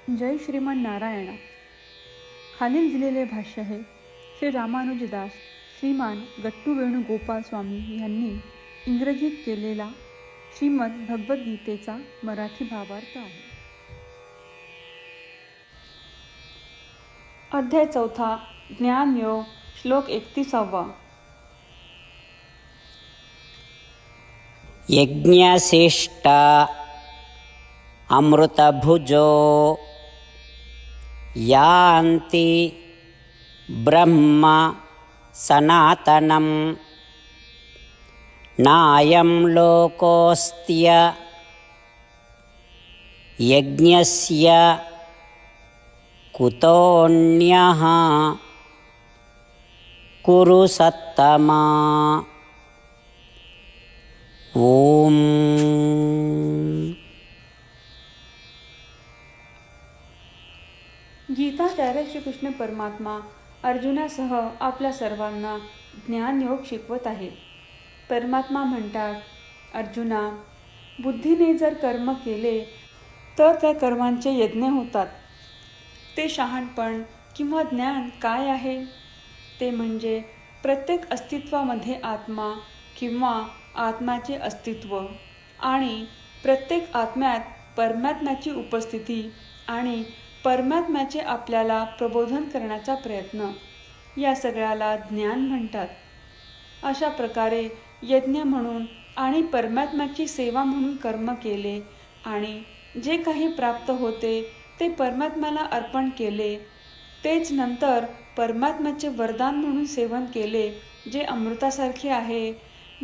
जय श्रीमन नारायणा. खालील दिलेले भाष्य हे श्री रामानुजदास श्रीमान गट्टू वेणुगोपाल स्वामी यांनी इंग्रजीत केलेला श्रीमद भगवद्गीतेचा मराठी भावार्थ आहे. अध्याय 4 ज्ञानयोग श्लोक 31. यज्ञशिष्टा अमृतभुजो यान्ति ब्रह्म सनातनं नायं लोकोऽस्त्य यज्ञस्य कुतोऽन्यः कुरु सत्तमा. ओम. गीताचार्य श्रीकृष्ण परमात्मा अर्जुनासह आपल्या सर्वांना ज्ञानयोग शिकवत आहे. परमात्मा म्हणतात, अर्जुना, बुद्धीने जर कर्म केले तर त्या कर्मांचे यज्ञ होतात. ते शहाणपण किंवा ज्ञान काय आहे? ते म्हणजे प्रत्येक अस्तित्वामध्ये आत्मा किंवा आत्म्याचे अस्तित्व आणि प्रत्येक आत्म्यात परमात्म्याची उपस्थिती आणि परमात्म्याचे आपल्याला प्रबोधन करण्याचा प्रयत्न, या सगळ्याला ज्ञान म्हणतात. अशा प्रकारे यज्ञ म्हणून आणि परमात्म्याची सेवा म्हणून कर्म केले आणि जे काही प्राप्त होते ते परमात्म्याला अर्पण केले, तेच नंतर परमात्म्याचे वरदान म्हणून सेवन केले, जे अमृतासारखे आहे.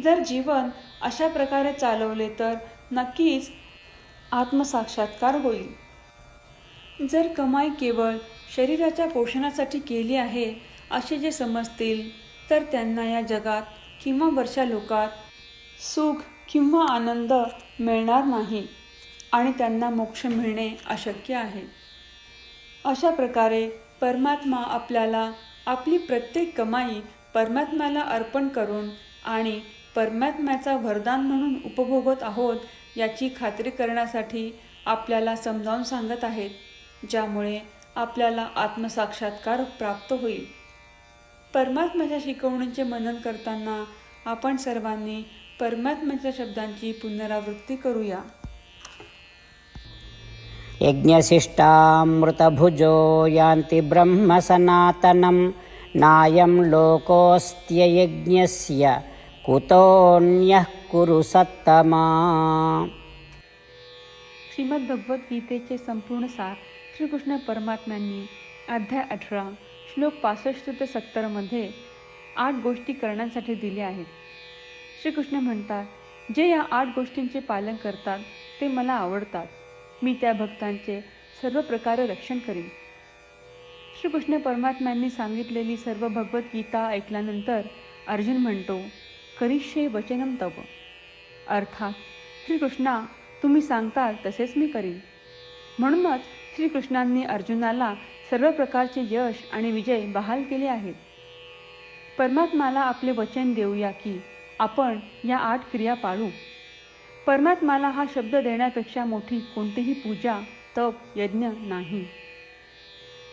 जर जीवन अशा प्रकारे चालवले तर नक्कीच आत्मसाक्षात्कार होईल. जर कमाई केवळ शरीराच्या पोषणासाठी केली आहे असे जे समजतील तर त्यांना या जगात किंवा वरच्या लोकात सुख किंवा आनंद मिळणार नाही आणि त्यांना मोक्ष मिळणे अशक्य आहे. अशा प्रकारे परमात्मा आपल्याला आपली प्रत्येक कमाई परमात्म्याला अर्पण करून आणि परमात्म्याचा वरदान म्हणून उपभोगत आहोत याची खात्री करण्यासाठी आपल्याला समजावून सांगत आहेत, ज्यामुळे आपल्याला आत्मसाक्षात्कार प्राप्त होईल. परमात्म्याच्या शिकवणीचे मनन करताना आपण सर्वांनी परमात्म्याच्या शब्दांची पुनरावृत्ती करूया. यज्ञशिष्टामृतभुजो यान्ति ब्रह्म सनातनं नायं लोकोऽस्त्य यज्ञस्य कुतोऽन्यः कुरु सत्तमा. श्रीमद भगवद्गीतेचे संपूर्ण सार श्रीकृष्ण परमात्म्यांनी अध्याय 18 श्लोक 65 ते 70 मध्ये 8 गोष्टी करण्यासाठी दिल्या आहेत. श्रीकृष्ण म्हणतात, जे या 8 गोष्टींचे पालन करतात ते मला आवडतात. मी त्या भक्तांचे सर्व प्रकारे रक्षण करीन. श्रीकृष्ण परमात्म्यांनी सांगितलेली सर्व भगवद्गीता ऐकल्यानंतर अर्जुन म्हणतो, करिष्ये वचनं तव. अर्थात श्रीकृष्णा, तुम्ही सांगताल तसेच मी करीन. म्हणूनच श्रीकृष्णांनी अर्जुनाला सर्व प्रकारचे यश आणि विजय बहाल केले आहेत. परमात्म्याला आपले वचन देऊया की आपण या 8 क्रिया पाळू. परमात्म्याला हा शब्द देण्यापेक्षा मोठी कोणतीही पूजा, तप, यज्ञ नाही.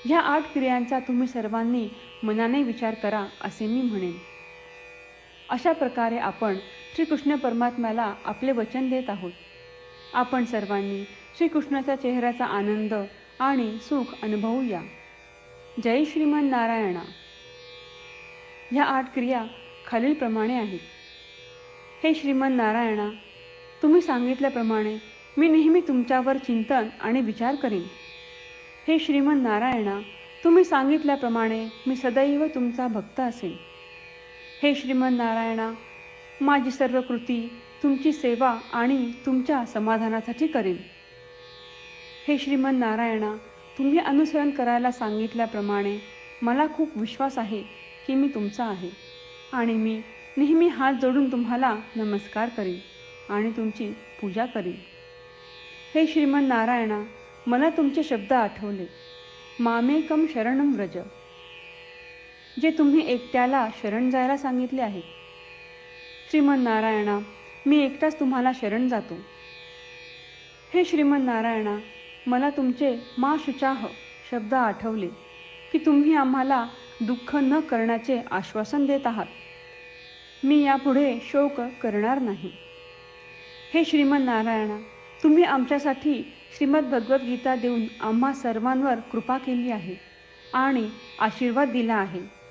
ह्या 8 क्रियांचा तुम्ही सर्वांनी मनाने विचार करा असे मी म्हणेन. अशा प्रकारे आपण श्रीकृष्ण परमात्म्याला आपले वचन देत आहोत. आपण सर्वांनी श्रीकृष्णाच्या चेहऱ्याचा आनंद आणि सुख अनुभवूया. जय श्रीमन नारायणा. ह्या 8 क्रिया खालीलप्रमाणे आहेत. हे श्रीमन नारायणा, तुम्ही सांगितल्याप्रमाणे मी नेहमी तुमच्यावर चिंतन आणि विचार करीन. हे श्रीमन नारायणा, तुम्ही सांगितल्याप्रमाणे मी सदैव तुमचा भक्त असेन. हे श्रीमन नारायणा, माझी सर्व कृती तुमची सेवा आणि तुमच्या समाधानासाठी करीन. हे श्रीमन नारायणा, तुम्ही अनुसरण करायला सांगितल्याप्रमाणे मला खूप विश्वास आहे की मी तुमचा आहे आणि मी नेहमी हात जोडून तुम्हाला नमस्कार करीन आणि तुमची पूजा करीन. हे श्रीमन नारायणा, मला तुमचे शब्द आठवले. मामेकम शरणं व्रज, जे तुम्ही एकट्याला शरण जायला सांगितले आहे. श्रीमन नारायणा, मी एकटाच तुम्हाला शरण जातो. हे श्रीमन नारायणा, मला तुमचे मा शुचाह शब्द आठवले की तुम्ही आम्हाला दुःख न करण्याचे आश्वासन देत आहात. मी यापुढे शोक करणार नाही. हे श्रीमन नारायणा, तुम्ही आमच्यासाठी श्रीमद भगवद्गीता देऊन आम्हा सर्वांवर कृपा केली आहे आणि आशीर्वाद दिला आहे.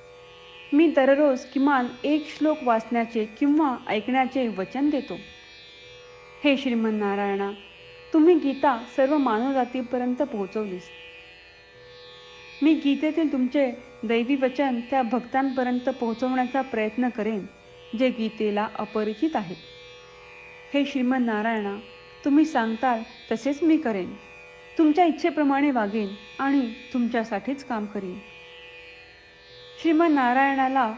मी दररोज किमान एक श्लोक वाचण्याचे किंवा ऐकण्याचे वचन देतो. हे श्रीमन नारायणा, तुम्ही गीता सर्व मानवजातीपर्यंत पोहोचवलीस. मी गीतेतील तुमचे दैवी वचन त्या भक्तांपर्यंत पोहोचवण्याचा प्रयत्न करेन जे गीतेला अपरिचित आहेत. हे श्रीमन नारायणा, तुम्ही सांगताल तसेच मी करेन. तुमच्या इच्छेप्रमाणे वागेन आणि तुमच्यासाठीच काम करीन. श्रीमन नारायणाला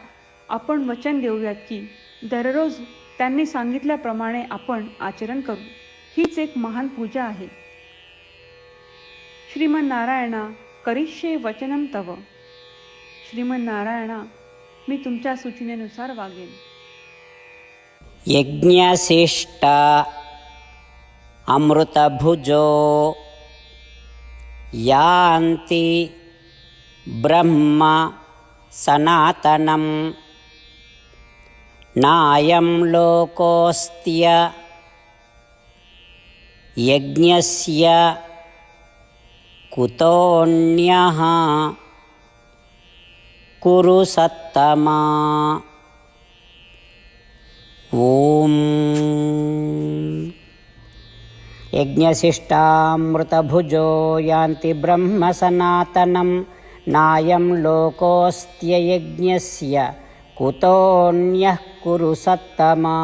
आपण वचन देऊयात की दररोज त्यांनी सांगितल्याप्रमाणे आपण आचरण करू. हीच एक महान पूजा आहे. श्रीमन नारायणा, करिष्ये वचनम तव. श्रीमन नारायणा, मी तुमच्या सूचनेनुसार वागेन. यज्ञशिष्ट अमृतभुजो यान्ति ब्रह्म सनातनं नायं लोकोऽस्त्य यज्ञस्य कुतोऽन्यः कुरु सत्तमा. ओम. यज्ञशिष्टामृतभुजो यान्ति ब्रह्म सनातनं नायं लोकोऽस्त्ययज्ञस्य कुतोऽन्यः कुरु सत्तमा.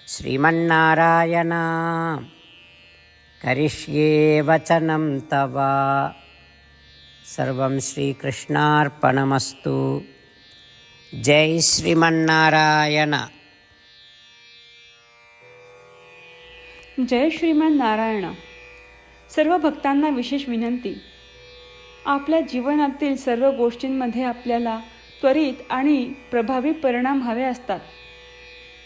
श्रीमन्नारायण, करिष्ये वचनं तव. सर्वं श्रीकृष्णार्पणमस्तु. जय श्रीमन्नारायण. जय श्रीमान नारायण. सर्व भक्तांना विशेष विनंती. आपल्या जीवनातील सर्व गोष्टींमध्ये आपल्याला त्वरित आणि प्रभावी परिणाम हवे असतात.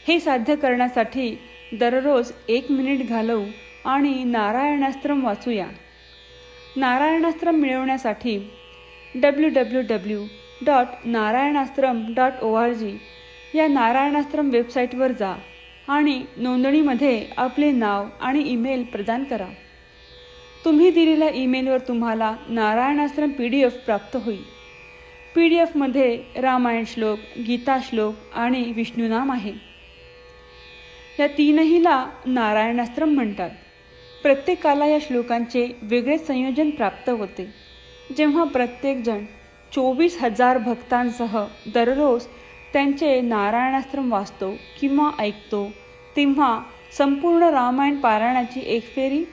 हे साध्य करण्यासाठी दररोज 1 मिनिट घालवू आणि नारायणास्त्रम वाचूया. नारायणास्त्रम मिळवण्यासाठी www.narayanaastram.org या नारायणास्त्रम वेबसाईटवर जा आणि नोंदणीमध्ये आपले नाव आणि ईमेल प्रदान करा. तुम्ही दिलेल्या ईमेलवर तुम्हाला नारायणास्त्रम PDF प्राप्त होईल. PDFमध्ये रामायण श्लोक, गीता श्लोक आणि विष्णुनाम आहे. या तीनहीला नारायणास्त्रम म्हणतात. प्रत्येकाला या श्लोकांचे वेगळे संयोजन प्राप्त होते. जेव्हा प्रत्येकजण 24,000 भक्तांसह दररोज त्यांचे नारायणास्त्रम वाचतो किंवा ऐकतो, तेव्हा संपूर्ण रामायण पारायणाची 1 फेरी,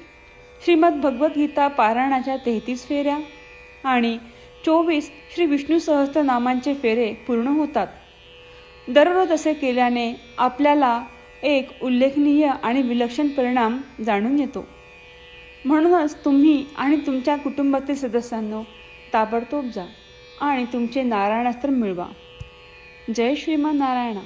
श्रीमद भगवद्गीता पारायणाच्या 33 फेऱ्या आणि 24 श्री विष्णू सहस्त्रनामांचे फेरे पूर्ण होतात. दररोज असे केल्याने आपल्याला एक उल्लेखनीय आणि विलक्षण परिणाम जाणून येतो. म्हणूनच तुम्ही आणि तुमच्या कुटुंबातील सदस्यांनो ताबडतोब जा आणि तुमचे नारायणास्त्र मिळवा. जय श्रीमान नारायणा.